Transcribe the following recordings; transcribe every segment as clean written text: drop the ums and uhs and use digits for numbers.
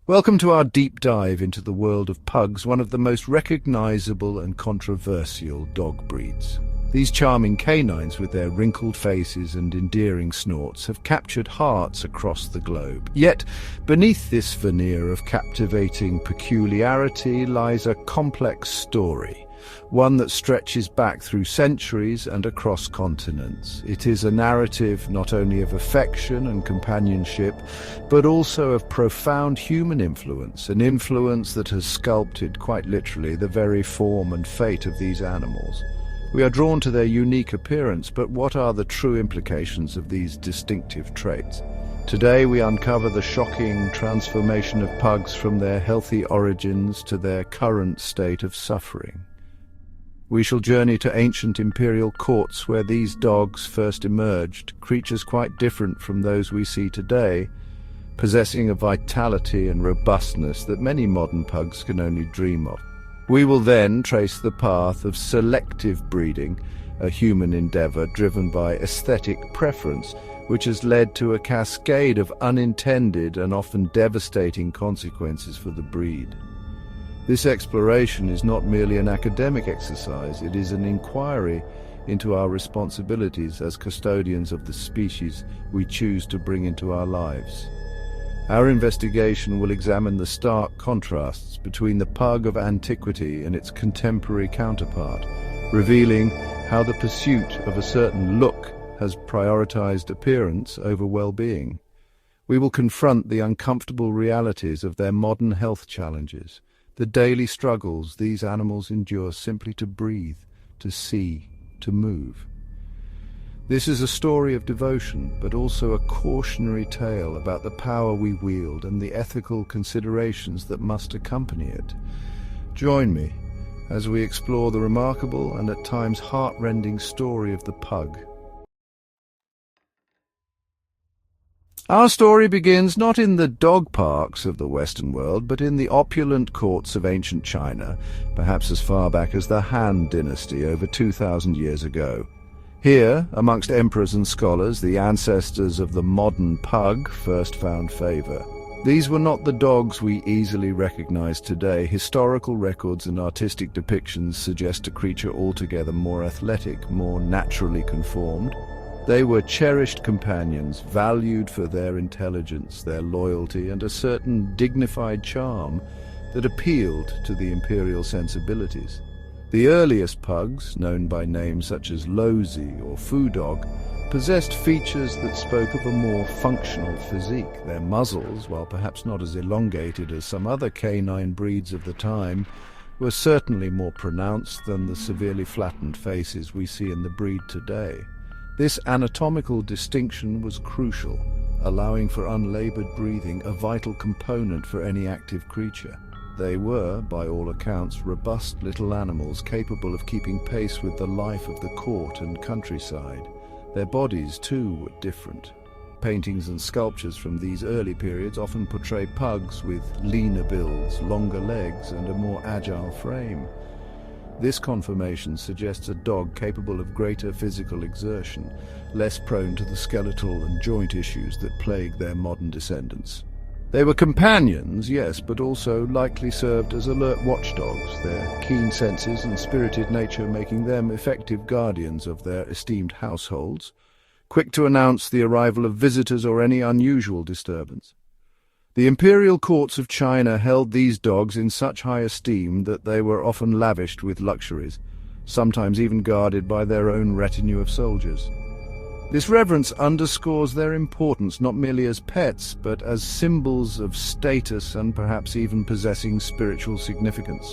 Welcome to our deep dive into the world of pugs, one of the most recognizable and controversial dog breeds. These charming canines, with their wrinkled faces and endearing snorts, have captured hearts across the globe. Yet, beneath this veneer of captivating peculiarity lies a complex story, one that stretches back through centuries and across continents. It is a narrative not only of affection and companionship, but also of profound human influence, an influence that has sculpted, quite literally, the very form and fate of these animals. We are drawn to their unique appearance, but what are the true implications of these distinctive traits? Today we uncover the shocking transformation of pugs from their healthy origins to their current state of suffering. We shall journey to ancient imperial courts where these dogs first emerged, creatures quite different from those we see today, possessing a vitality and robustness that many modern pugs can only dream of. We will then trace the path of selective breeding, a human endeavor driven by aesthetic preference, which has led to a cascade of unintended and often devastating consequences for the breed. This exploration is not merely an academic exercise, it is an inquiry into our responsibilities as custodians of the species we choose to bring into our lives. Our investigation will examine the stark contrasts between the pug of antiquity and its contemporary counterpart, revealing how the pursuit of a certain look has prioritized appearance over well-being. We will confront the uncomfortable realities of their modern health challenges, the daily struggles these animals endure simply to breathe, to see, to move. This is a story of devotion, but also a cautionary tale about the power we wield and the ethical considerations that must accompany it. Join me as we explore the remarkable and at times heart-rending story of the pug. Our story begins not in the dog parks of the Western world, but in the opulent courts of ancient China, perhaps as far back as the Han dynasty over 2,000 years ago. Here, amongst emperors and scholars, the ancestors of the modern pug first found favor. These were not the dogs we easily recognize today. Historical records and artistic depictions suggest a creature altogether more athletic, more naturally conformed. They were cherished companions, valued for their intelligence, their loyalty, and a certain dignified charm that appealed to the imperial sensibilities. The earliest pugs, known by names such as Losey or Foo Dog, possessed features that spoke of a more functional physique. Their muzzles, while perhaps not as elongated as some other canine breeds of the time, were certainly more pronounced than the severely flattened faces we see in the breed today. This anatomical distinction was crucial, allowing for unlabored breathing, a vital component for any active creature. They were, by all accounts, robust little animals capable of keeping pace with the life of the court and countryside. Their bodies, too, were different. Paintings and sculptures from these early periods often portray pugs with leaner builds, longer legs, and a more agile frame. This conformation suggests a dog capable of greater physical exertion, less prone to the skeletal and joint issues that plague their modern descendants. They were companions, yes, but also likely served as alert watchdogs, their keen senses and spirited nature making them effective guardians of their esteemed households, quick to announce the arrival of visitors or any unusual disturbance. The imperial courts of China held these dogs in such high esteem that they were often lavished with luxuries, sometimes even guarded by their own retinue of soldiers. This reverence underscores their importance not merely as pets, but as symbols of status and perhaps even possessing spiritual significance.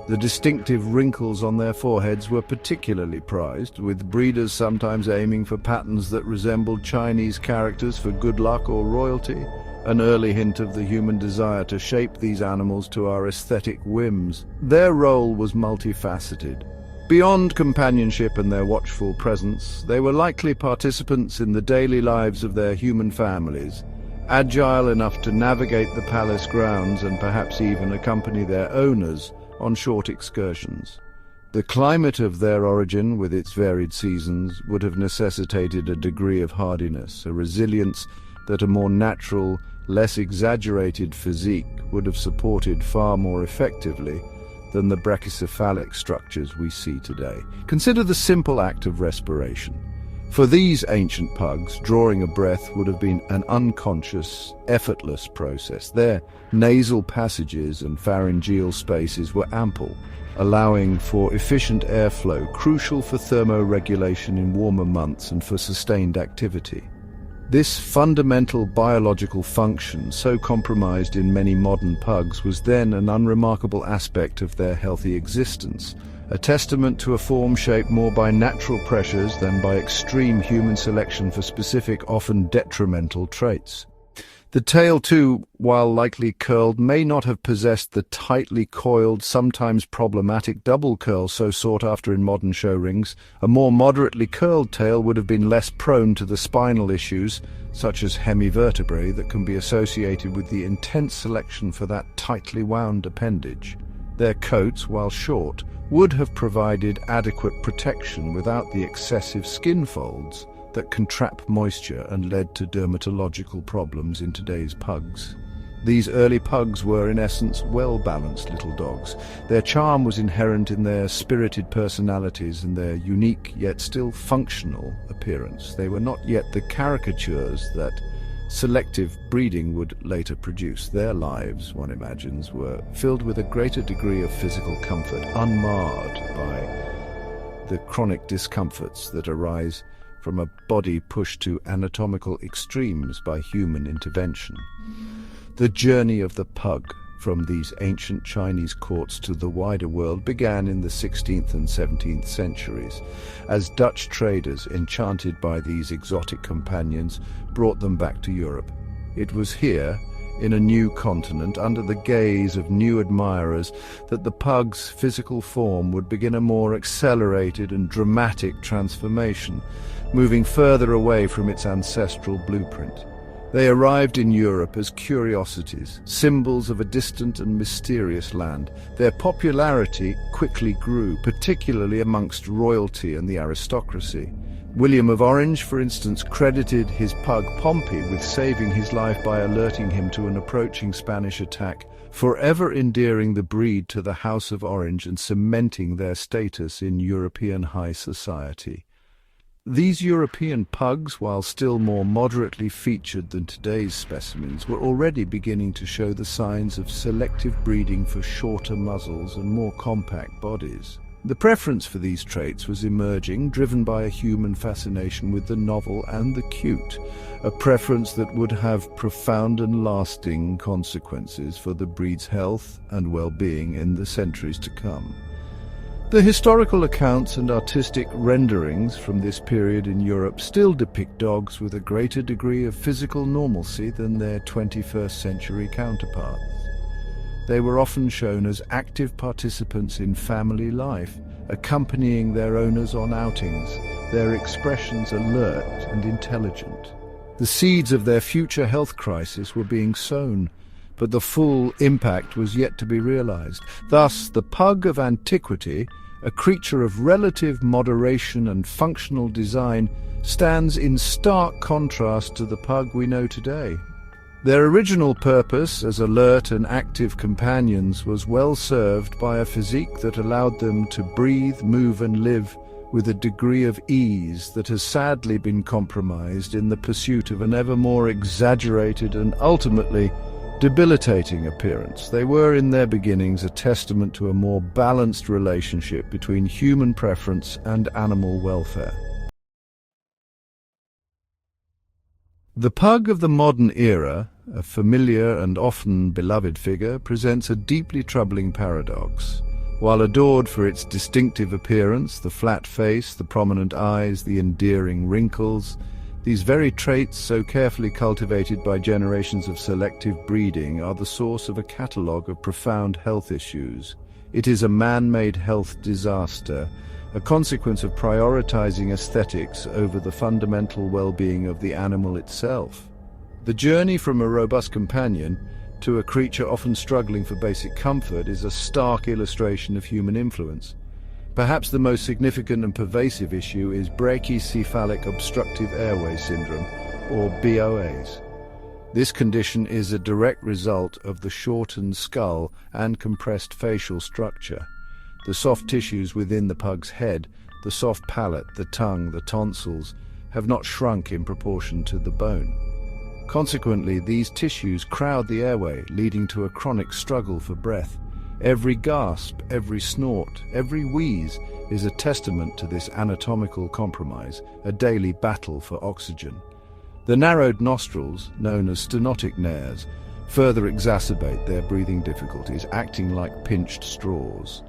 The distinctive wrinkles on their foreheads were particularly prized, with breeders sometimes aiming for patterns that resembled Chinese characters for good luck or royalty, an early hint of the human desire to shape these animals to our aesthetic whims. Their role was multifaceted. Beyond companionship and their watchful presence, they were likely participants in the daily lives of their human families, agile enough to navigate the palace grounds and perhaps even accompany their owners on short excursions. The climate of their origin, with its varied seasons, would have necessitated a degree of hardiness, a resilience that a more natural, less exaggerated physique would have supported far more effectively than the brachycephalic structures we see today. Consider the simple act of respiration. For these ancient pugs, drawing a breath would have been an unconscious, effortless process. Their nasal passages and pharyngeal spaces were ample, allowing for efficient airflow, crucial for thermoregulation in warmer months and for sustained activity. This fundamental biological function, so compromised in many modern pugs, was then an unremarkable aspect of their healthy existence, a testament to a form shaped more by natural pressures than by extreme human selection for specific, often detrimental traits. The tail, too, while likely curled, may not have possessed the tightly coiled, sometimes problematic double curl so sought after in modern show rings. A more moderately curled tail would have been less prone to the spinal issues, such as hemivertebrae, that can be associated with the intense selection for that tightly wound appendage. Their coats, while short, would have provided adequate protection without the excessive skin folds that can trap moisture and led to dermatological problems in today's pugs. These early pugs were, in essence, well-balanced little dogs. Their charm was inherent in their spirited personalities and their unique, yet still functional, appearance. They were not yet the caricatures that selective breeding would later produce. Their lives, one imagines, were filled with a greater degree of physical comfort, unmarred by the chronic discomforts that arise from a body pushed to anatomical extremes by human intervention. The journey of the pug from these ancient Chinese courts to the wider world began in the 16th and 17th centuries, as Dutch traders, enchanted by these exotic companions, brought them back to Europe. It was here, in a new continent, under the gaze of new admirers, that the pug's physical form would begin a more accelerated and dramatic transformation, moving further away from its ancestral blueprint. They arrived in Europe as curiosities, symbols of a distant and mysterious land. Their popularity quickly grew, particularly amongst royalty and the aristocracy. William of Orange, for instance, credited his pug Pompey with saving his life by alerting him to an approaching Spanish attack, forever endearing the breed to the House of Orange and cementing their status in European high society. These European pugs, while still more moderately featured than today's specimens, were already beginning to show the signs of selective breeding for shorter muzzles and more compact bodies. The preference for these traits was emerging, driven by a human fascination with the novel and the cute, a preference that would have profound and lasting consequences for the breed's health and well-being in the centuries to come. The historical accounts and artistic renderings from this period in Europe still depict dogs with a greater degree of physical normalcy than their 21st century counterparts. They were often shown as active participants in family life, accompanying their owners on outings, their expressions alert and intelligent. The seeds of their future health crisis were being sown, but the full impact was yet to be realized. Thus, the pug of antiquity, a creature of relative moderation and functional design, stands in stark contrast to the pug we know today. Their original purpose as alert and active companions was well served by a physique that allowed them to breathe, move and live with a degree of ease that has sadly been compromised in the pursuit of an ever more exaggerated and ultimately debilitating appearance. They were in their beginnings a testament to a more balanced relationship between human preference and animal welfare. The pug of the modern era, a familiar and often beloved figure, presents a deeply troubling paradox. While adored for its distinctive appearance, the flat face, the prominent eyes, the endearing wrinkles, these very traits, so carefully cultivated by generations of selective breeding, are the source of a catalogue of profound health issues. It is a man-made health disaster, a consequence of prioritizing aesthetics over the fundamental well-being of the animal itself. The journey from a robust companion to a creature often struggling for basic comfort is a stark illustration of human influence. Perhaps the most significant and pervasive issue is brachycephalic obstructive airway syndrome, or BOAs. This condition is a direct result of the shortened skull and compressed facial structure. The soft tissues within the pug's head, the soft palate, the tongue, the tonsils, have not shrunk in proportion to the bone. Consequently, these tissues crowd the airway, leading to a chronic struggle for breath. Every gasp, every snort, every wheeze is a testament to this anatomical compromise, a daily battle for oxygen. The narrowed nostrils, known as stenotic nares, further exacerbate their breathing difficulties, acting like pinched straws.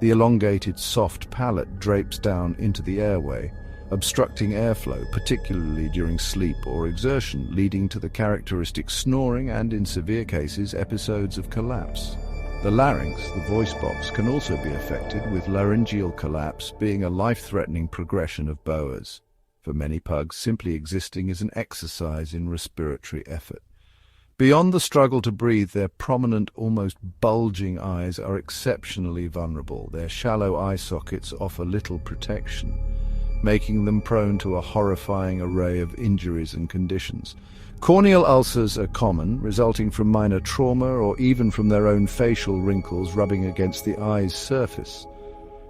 The elongated soft palate drapes down into the airway, obstructing airflow, particularly during sleep or exertion, leading to the characteristic snoring and, in severe cases, episodes of collapse. The larynx, the voice box, can also be affected, with laryngeal collapse being a life-threatening progression of BOAs. For many pugs, simply existing is an exercise in respiratory effort. Beyond the struggle to breathe, their prominent, almost bulging eyes are exceptionally vulnerable. Their shallow eye sockets offer little protection, making them prone to a horrifying array of injuries and conditions. Corneal ulcers are common, resulting from minor trauma or even from their own facial wrinkles rubbing against the eye's surface.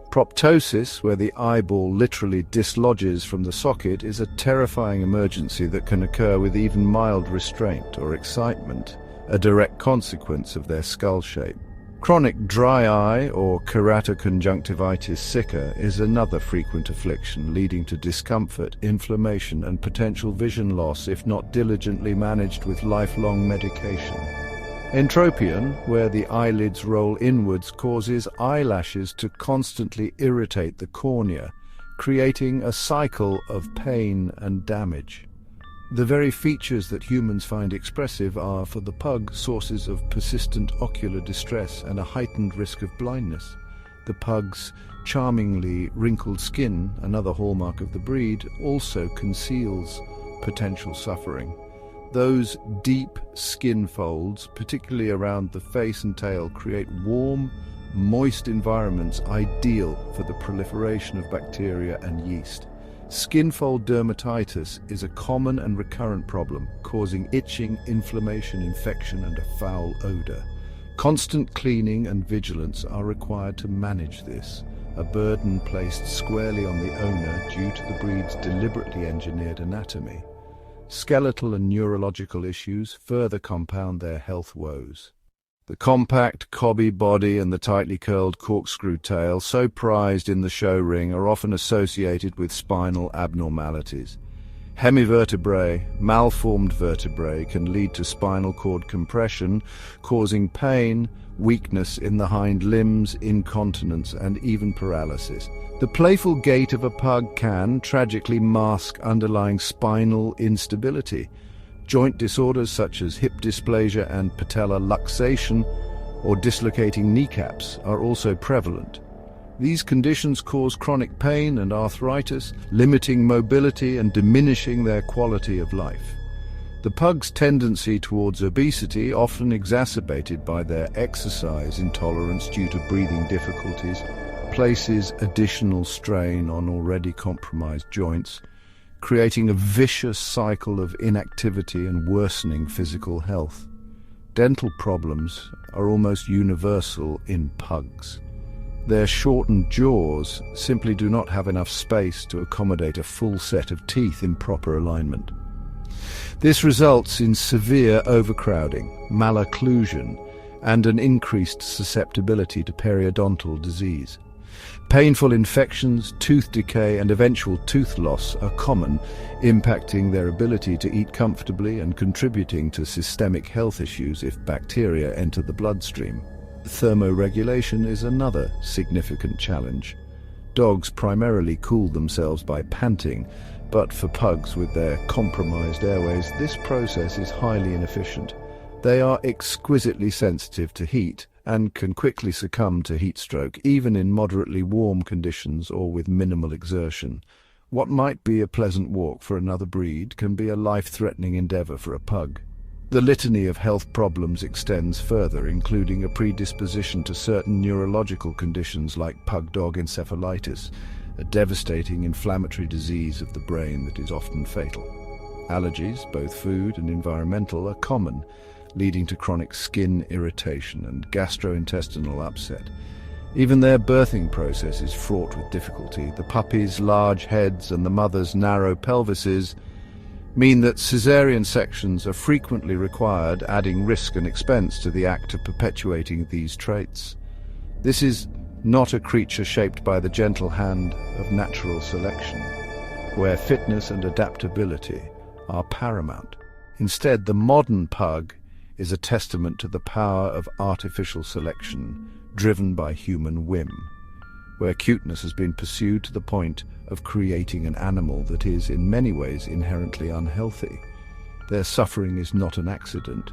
Proptosis, where the eyeball literally dislodges from the socket, is a terrifying emergency that can occur with even mild restraint or excitement, a direct consequence of their skull shape. Chronic dry eye, or keratoconjunctivitis sicca, is another frequent affliction, leading to discomfort, inflammation, and potential vision loss if not diligently managed with lifelong medication. Entropion, where the eyelids roll inwards, causes eyelashes to constantly irritate the cornea, creating a cycle of pain and damage. The very features that humans find expressive are, for the pug, sources of persistent ocular distress and a heightened risk of blindness. The pug's charmingly wrinkled skin, another hallmark of the breed, also conceals potential suffering. Those deep skin folds, particularly around the face and tail, create warm, moist environments ideal for the proliferation of bacteria and yeast. Skin-fold dermatitis is a common and recurrent problem, causing itching, inflammation, infection, and a foul odor. Constant cleaning and vigilance are required to manage this, a burden placed squarely on the owner due to the breed's deliberately engineered anatomy. Skeletal and neurological issues further compound their health woes. The compact, cobby body and the tightly curled corkscrew tail, so prized in the show ring, are often associated with spinal abnormalities. Hemivertebrae, malformed vertebrae, can lead to spinal cord compression, causing pain, weakness in the hind limbs, incontinence, and even paralysis. The playful gait of a pug can tragically mask underlying spinal instability. Joint disorders such as hip dysplasia and patellar luxation or dislocating kneecaps are also prevalent. These conditions cause chronic pain and arthritis, limiting mobility and diminishing their quality of life. The pug's tendency towards obesity, often exacerbated by their exercise intolerance due to breathing difficulties, places additional strain on already compromised joints, creating a vicious cycle of inactivity and worsening physical health. Dental problems are almost universal in pugs. Their shortened jaws simply do not have enough space to accommodate a full set of teeth in proper alignment. This results in severe overcrowding, malocclusion, and an increased susceptibility to periodontal disease. Painful infections, tooth decay, and eventual tooth loss are common, impacting their ability to eat comfortably and contributing to systemic health issues if bacteria enter the bloodstream. Thermoregulation is another significant challenge. Dogs primarily cool themselves by panting, but for pugs with their compromised airways, this process is highly inefficient. They are exquisitely sensitive to heat and can quickly succumb to heat stroke, even in moderately warm conditions or with minimal exertion. What might be a pleasant walk for another breed can be a life-threatening endeavor for a pug. The litany of health problems extends further, including a predisposition to certain neurological conditions like pug-dog encephalitis, a devastating inflammatory disease of the brain that is often fatal. Allergies, both food and environmental, are common, leading to chronic skin irritation and gastrointestinal upset. Even their birthing process is fraught with difficulty. The puppies' large heads and the mother's narrow pelvises mean that caesarean sections are frequently required, adding risk and expense to the act of perpetuating these traits. This is not a creature shaped by the gentle hand of natural selection, where fitness and adaptability are paramount. Instead, the modern pug is a testament to the power of artificial selection, driven by human whim, where cuteness has been pursued to the point of creating an animal that is, in many ways, inherently unhealthy. Their suffering is not an accident.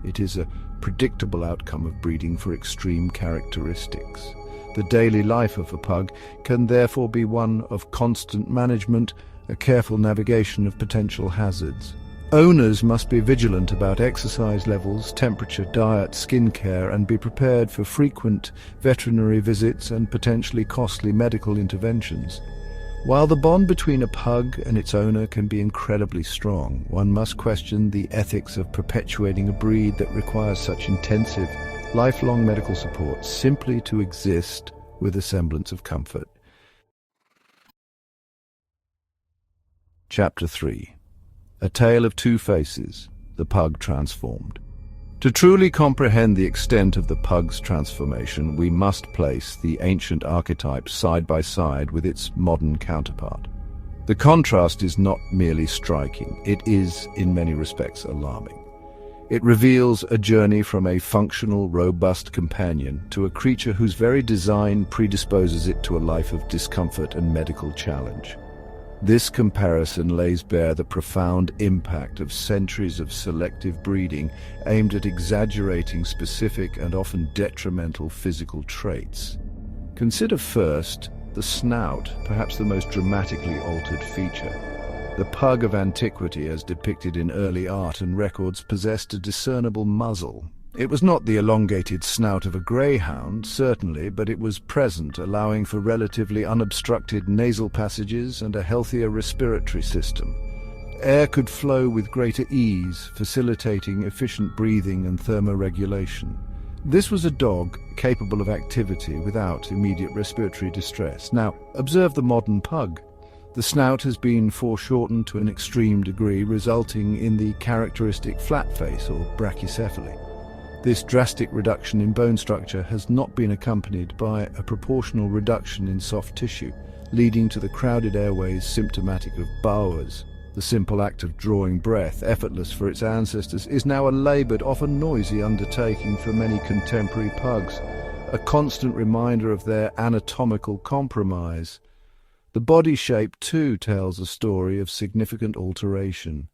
It is a predictable outcome of breeding for extreme characteristics. The daily life of a pug can therefore be one of constant management, a careful navigation of potential hazards. Owners must be vigilant about exercise levels, temperature, diet, skin care, and be prepared for frequent veterinary visits and potentially costly medical interventions. While the bond between a pug and its owner can be incredibly strong, one must question the ethics of perpetuating a breed that requires such intensive, lifelong medical support simply to exist with a semblance of comfort. Chapter 3. A Tale of Two Faces, the Pug Transformed. To truly comprehend the extent of the pug's transformation, we must place the ancient archetype side by side with its modern counterpart. The contrast is not merely striking, it is, in many respects, alarming. It reveals a journey from a functional, robust companion to a creature whose very design predisposes it to a life of discomfort and medical challenge. This comparison lays bare the profound impact of centuries of selective breeding aimed at exaggerating specific and often detrimental physical traits. Consider first the snout, perhaps the most dramatically altered feature. The pug of antiquity, as depicted in early art and records, possessed a discernible muzzle. It was not the elongated snout of a greyhound, certainly, but it was present, allowing for relatively unobstructed nasal passages and a healthier respiratory system. Air could flow with greater ease, facilitating efficient breathing and thermoregulation. This was a dog capable of activity without immediate respiratory distress. Now, observe the modern pug. The snout has been foreshortened to an extreme degree, resulting in the characteristic flat face or brachycephaly. This drastic reduction in bone structure has not been accompanied by a proportional reduction in soft tissue, leading to the crowded airways symptomatic of Bowers. The simple act of drawing breath, effortless for its ancestors, is now a laboured, often noisy undertaking for many contemporary pugs, a constant reminder of their anatomical compromise. The body shape, too, tells a story of significant alteration.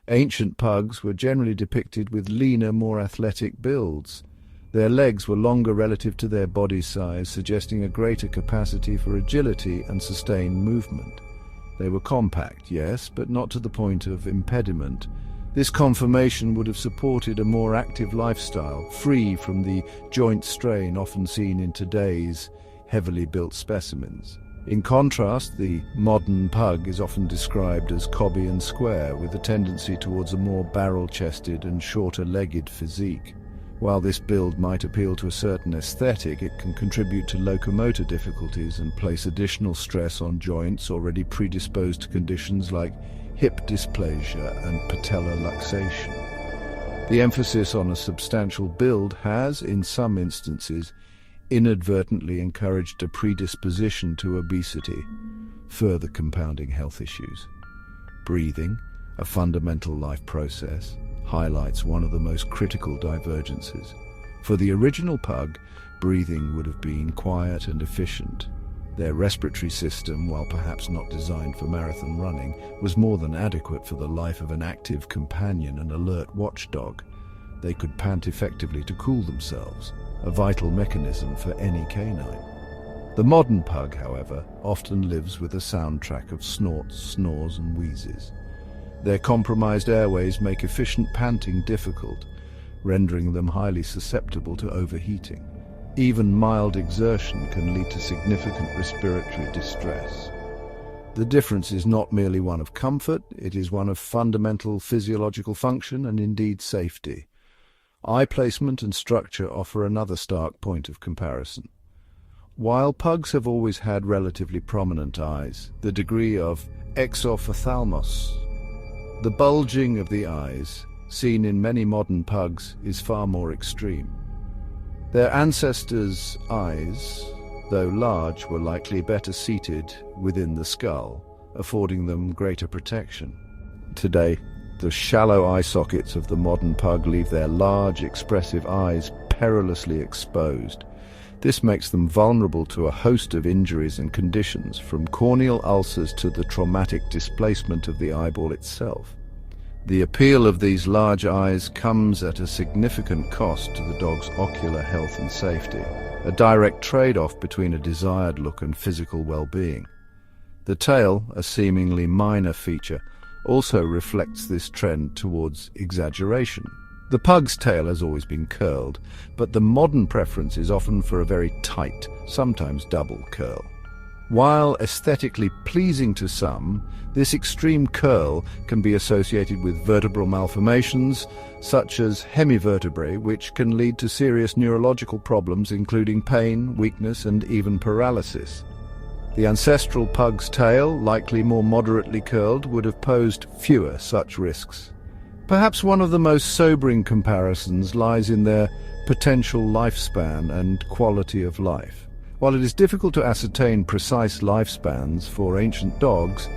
Ancient pugs were generally depicted with leaner, more athletic builds. Their legs were longer relative to their body size, suggesting a greater capacity for agility and sustained movement. They were compact, yes, but not to the point of impediment. This conformation would have supported a more active lifestyle, free from the joint strain often seen in today's heavily built specimens. In contrast, the modern pug is often described as cobby and square, with a tendency towards a more barrel-chested and shorter-legged physique. While this build might appeal to a certain aesthetic, it can contribute to locomotor difficulties and place additional stress on joints already predisposed to conditions like hip dysplasia and patellar luxation. The emphasis on a substantial build has, in some instances, inadvertently encouraged a predisposition to obesity, further compounding health issues. Breathing, a fundamental life process, highlights one of the most critical divergences. For the original pug, breathing would have been quiet and efficient. Their respiratory system, while perhaps not designed for marathon running, was more than adequate for the life of an active companion and alert watchdog. They could pant effectively to cool themselves, a vital mechanism for any canine. The modern pug, however, often lives with a soundtrack of snorts, snores, and wheezes. Their compromised airways make efficient panting difficult, rendering them highly susceptible to overheating. Even mild exertion can lead to significant respiratory distress. The difference is not merely one of comfort, it is one of fundamental physiological function and indeed safety. Eye placement and structure offer another stark point of comparison. While pugs have always had relatively prominent eyes, the degree of exophthalmos, the bulging of the eyes, seen in many modern pugs, is far more extreme. Their ancestors' eyes, though large, were likely better seated within the skull, affording them greater protection. Today, the shallow eye sockets of the modern pug leave their large, expressive eyes perilously exposed. This makes them vulnerable to a host of injuries and conditions, from corneal ulcers to the traumatic displacement of the eyeball itself. The appeal of these large eyes comes at a significant cost to the dog's ocular health and safety, a direct trade-off between a desired look and physical well-being. The tail, a seemingly minor feature, also reflects this trend towards exaggeration. The pug's tail has always been curled, but the modern preference is often for a very tight, sometimes double curl. While aesthetically pleasing to some, this extreme curl can be associated with vertebral malformations, such as hemivertebrae, which can lead to serious neurological problems including pain, weakness, and even paralysis. The ancestral pug's tail, likely more moderately curled, would have posed fewer such risks. Perhaps one of the most sobering comparisons lies in their potential lifespan and quality of life. While it is difficult to ascertain precise lifespans for ancient dogs,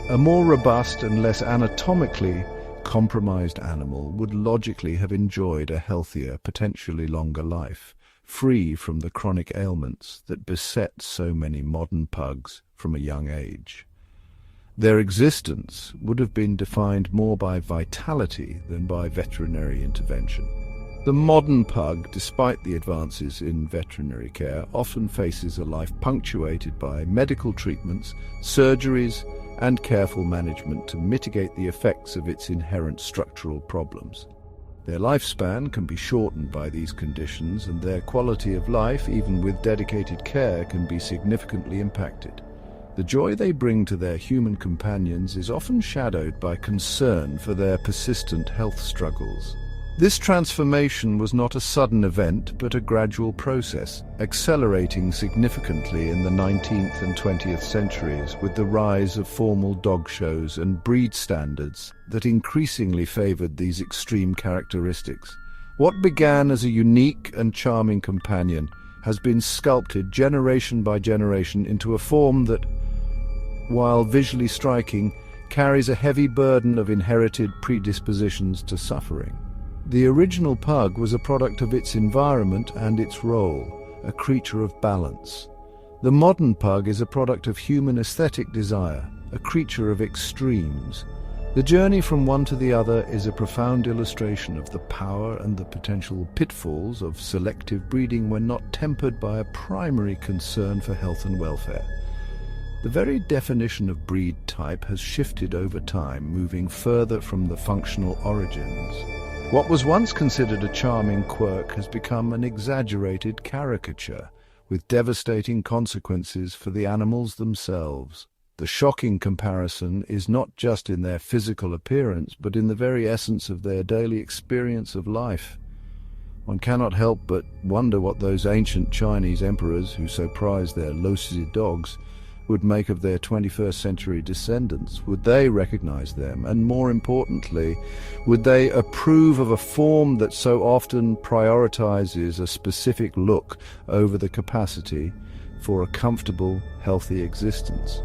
a more robust and less anatomically compromised animal would logically have enjoyed a healthier, potentially longer life, free from the chronic ailments that beset so many modern pugs from a young age. Their existence would have been defined more by vitality than by veterinary intervention. The modern pug, despite the advances in veterinary care, often faces a life punctuated by medical treatments, surgeries, and careful management to mitigate the effects of its inherent structural problems. Their lifespan can be shortened by these conditions, and their quality of life, even with dedicated care, can be significantly impacted. The joy they bring to their human companions is often shadowed by concern for their persistent health struggles. This transformation was not a sudden event, but a gradual process, accelerating significantly in the 19th and 20th centuries with the rise of formal dog shows and breed standards that increasingly favored these extreme characteristics. What began as a unique and charming companion has been sculpted generation by generation into a form that, while visually striking, carries a heavy burden of inherited predispositions to suffering. The original pug was a product of its environment and its role, a creature of balance. The modern pug is a product of human aesthetic desire, a creature of extremes. The journey from one to the other is a profound illustration of the power and the potential pitfalls of selective breeding when not tempered by a primary concern for health and welfare. The very definition of breed type has shifted over time, moving further from the functional origins. What was once considered a charming quirk has become an exaggerated caricature, with devastating consequences for the animals themselves. The shocking comparison is not just in their physical appearance, but in the very essence of their daily experience of life. One cannot help but wonder what those ancient Chinese emperors, who so prized their low-seated dogs, would make of their 21st century descendants. Would they recognize them? And more importantly, would they approve of a form that so often prioritizes a specific look over the capacity for a comfortable, healthy existence?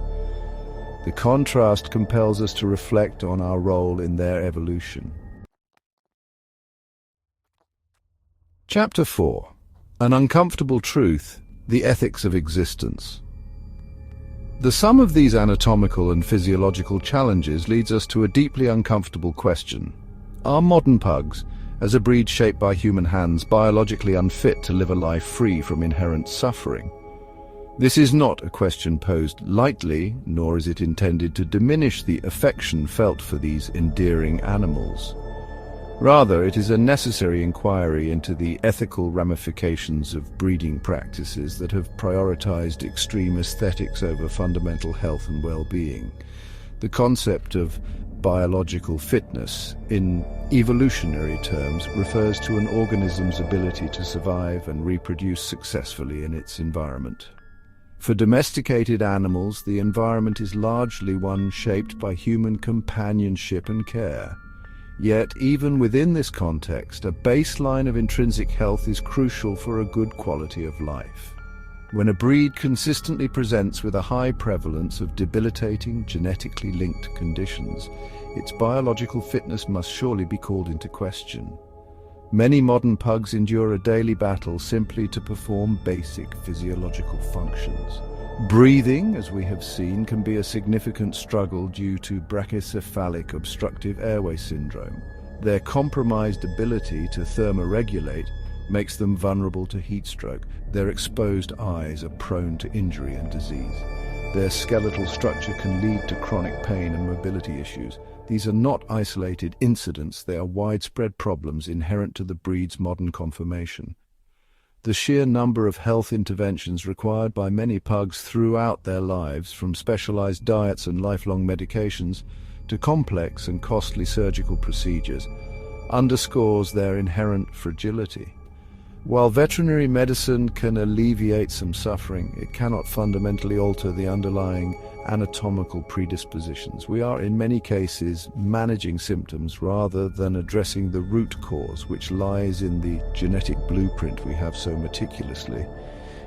The contrast compels us to reflect on our role in their evolution. Chapter 4. An Uncomfortable Truth, the Ethics of Existence. The sum of these anatomical and physiological challenges leads us to a deeply uncomfortable question. Are modern pugs, as a breed shaped by human hands, biologically unfit to live a life free from inherent suffering? This is not a question posed lightly, nor is it intended to diminish the affection felt for these endearing animals. Rather, it is a necessary inquiry into the ethical ramifications of breeding practices that have prioritized extreme aesthetics over fundamental health and well-being. The concept of biological fitness, in evolutionary terms, refers to an organism's ability to survive and reproduce successfully in its environment. For domesticated animals, the environment is largely one shaped by human companionship and care. Yet, even within this context, a baseline of intrinsic health is crucial for a good quality of life. When a breed consistently presents with a high prevalence of debilitating, genetically linked conditions, its biological fitness must surely be called into question. Many modern pugs endure a daily battle simply to perform basic physiological functions. Breathing, as we have seen, can be a significant struggle due to brachycephalic obstructive airway syndrome. Their compromised ability to thermoregulate makes them vulnerable to heat stroke. Their exposed eyes are prone to injury and disease. Their skeletal structure can lead to chronic pain and mobility issues. These are not isolated incidents, they are widespread problems inherent to the breed's modern conformation. The sheer number of health interventions required by many pugs throughout their lives, from specialized diets and lifelong medications to complex and costly surgical procedures, underscores their inherent fragility. While veterinary medicine can alleviate some suffering, it cannot fundamentally alter the underlying anatomical predispositions. We are, in many cases, managing symptoms rather than addressing the root cause, which lies in the genetic blueprint we have so meticulously,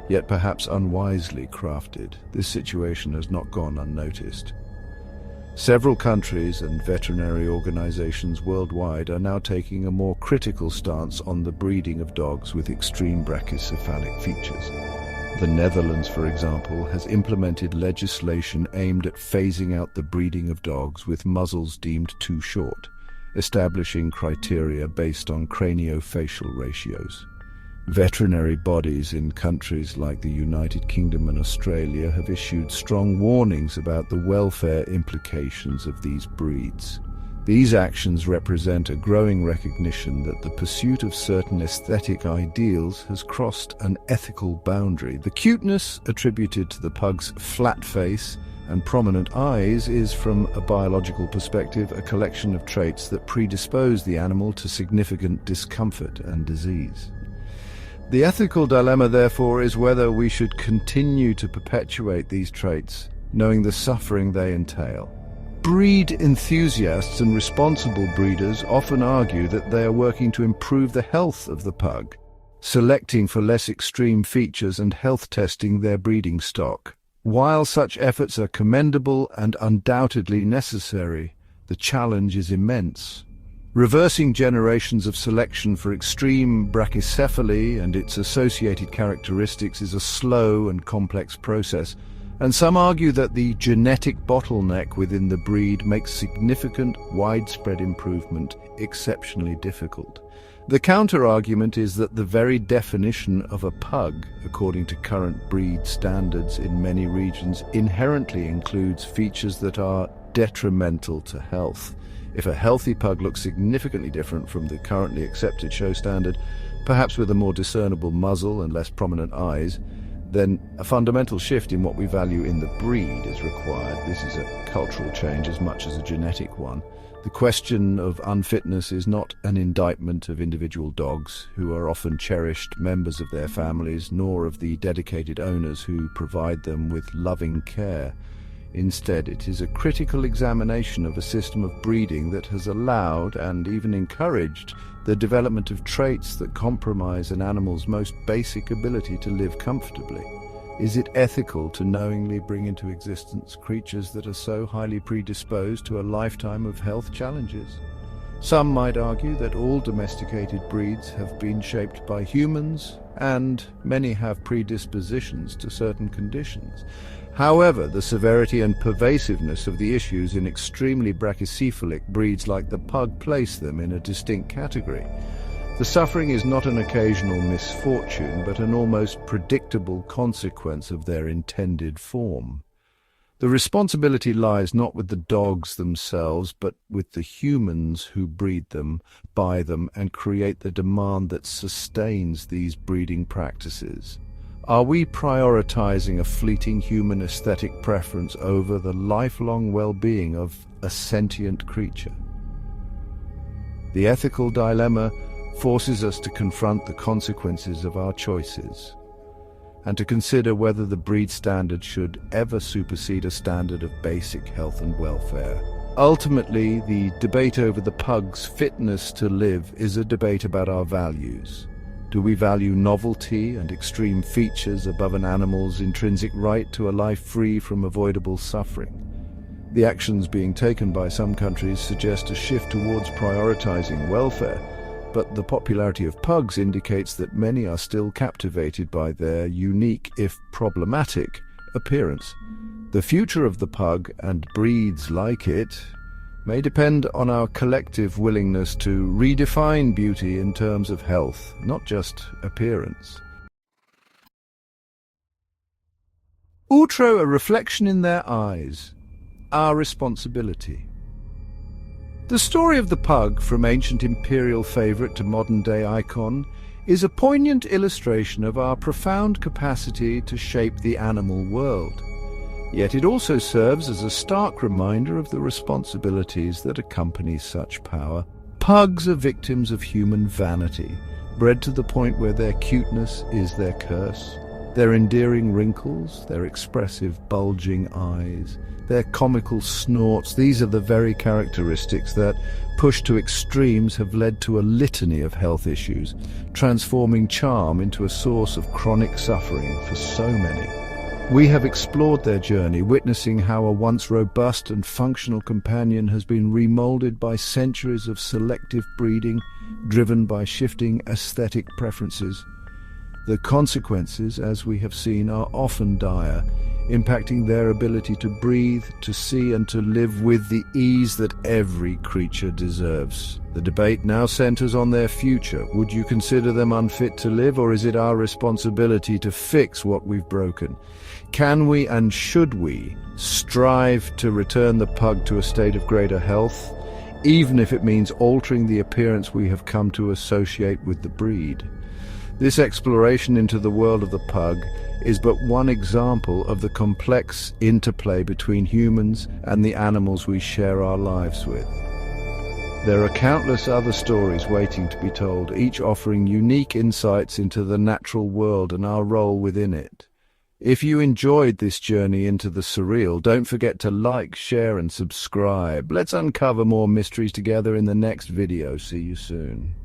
yet perhaps unwisely crafted. This situation has not gone unnoticed. Several countries and veterinary organizations worldwide are now taking a more critical stance on the breeding of dogs with extreme brachycephalic features. The Netherlands, for example, has implemented legislation aimed at phasing out the breeding of dogs with muzzles deemed too short, establishing criteria based on craniofacial ratios. Veterinary bodies in countries like the United Kingdom and Australia have issued strong warnings about the welfare implications of these breeds. These actions represent a growing recognition that the pursuit of certain aesthetic ideals has crossed an ethical boundary. The cuteness attributed to the pug's flat face and prominent eyes is, from a biological perspective, a collection of traits that predispose the animal to significant discomfort and disease. The ethical dilemma, therefore, is whether we should continue to perpetuate these traits, knowing the suffering they entail. Breed enthusiasts and responsible breeders often argue that they are working to improve the health of the pug, selecting for less extreme features and health testing their breeding stock. While such efforts are commendable and undoubtedly necessary, the challenge is immense. Reversing generations of selection for extreme brachycephaly and its associated characteristics is a slow and complex process, and some argue that the genetic bottleneck within the breed makes significant, widespread improvement exceptionally difficult. The counter-argument is that the very definition of a pug, according to current breed standards in many regions, inherently includes features that are detrimental to health. If a healthy pug looks significantly different from the currently accepted show standard, perhaps with a more discernible muzzle and less prominent eyes, then a fundamental shift in what we value in the breed is required. This is a cultural change as much as a genetic one. The question of unfitness is not an indictment of individual dogs, who are often cherished members of their families, nor of the dedicated owners who provide them with loving care. Instead, it is a critical examination of a system of breeding that has allowed and even encouraged the development of traits that compromise an animal's most basic ability to live comfortably. Is it ethical to knowingly bring into existence creatures that are so highly predisposed to a lifetime of health challenges? Some might argue that all domesticated breeds have been shaped by humans, and many have predispositions to certain conditions. However, the severity and pervasiveness of the issues in extremely brachycephalic breeds like the pug place them in a distinct category. The suffering is not an occasional misfortune, but an almost predictable consequence of their intended form. The responsibility lies not with the dogs themselves, but with the humans who breed them, buy them, and create the demand that sustains these breeding practices. Are we prioritizing a fleeting human aesthetic preference over the lifelong well-being of a sentient creature? The ethical dilemma forces us to confront the consequences of our choices, and to consider whether the breed standard should ever supersede a standard of basic health and welfare. Ultimately, the debate over the pug's fitness to live is a debate about our values. Do we value novelty and extreme features above an animal's intrinsic right to a life free from avoidable suffering? The actions being taken by some countries suggest a shift towards prioritizing welfare, but the popularity of pugs indicates that many are still captivated by their unique, if problematic, appearance. The future of the pug, and breeds like it, may depend on our collective willingness to redefine beauty in terms of health, not just appearance. Outro, a reflection in their eyes, our responsibility. The story of the pug, from ancient imperial favourite to modern-day icon, is a poignant illustration of our profound capacity to shape the animal world. Yet it also serves as a stark reminder of the responsibilities that accompany such power. Pugs are victims of human vanity, bred to the point where their cuteness is their curse. Their endearing wrinkles, their expressive bulging eyes, their comical snorts, these are the very characteristics that, pushed to extremes, have led to a litany of health issues, transforming charm into a source of chronic suffering for so many. We have explored their journey, witnessing how a once robust and functional companion has been remolded by centuries of selective breeding, driven by shifting aesthetic preferences. The consequences, as we have seen, are often dire, impacting their ability to breathe, to see, and to live with the ease that every creature deserves. The debate now centers on their future. Would you consider them unfit to live, or is it our responsibility to fix what we've broken? Can we and should we strive to return the pug to a state of greater health, even if it means altering the appearance we have come to associate with the breed? This exploration into the world of the pug is but one example of the complex interplay between humans and the animals we share our lives with. There are countless other stories waiting to be told, each offering unique insights into the natural world and our role within it. If you enjoyed this journey into the surreal, don't forget to like, share, and subscribe. Let's uncover more mysteries together in the next video. See you soon.